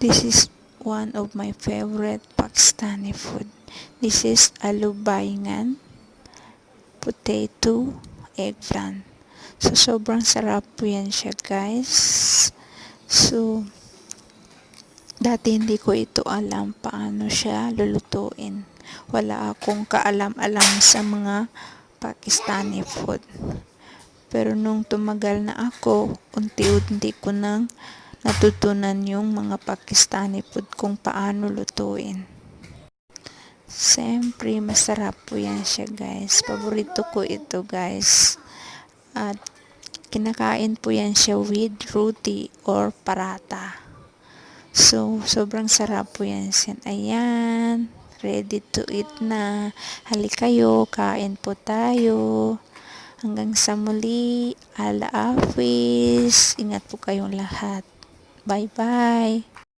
This is one of my favorite Pakistani food. This is aloo baingan, potato, eggplant. So, sobrang sarap po yan siya, guys. So, dati hindi ko ito alam paano siya lulutuin. Wala akong kaalam-alam sa mga Pakistani food. Pero nung tumagal na ako, unti-unti ko nang natutunan yung mga Pakistani food kung paano lutuin. Siyempre, masarap po yan siya, guys. Paborito ko ito, guys. At kinakain po yan siya with roti or parata. So, sobrang sarap po yan siya. Ayan, ready to eat na. Halika kayo, kain po tayo. Hanggang sa muli, ala Hafiz. Ingat po kayong lahat. Bye-bye.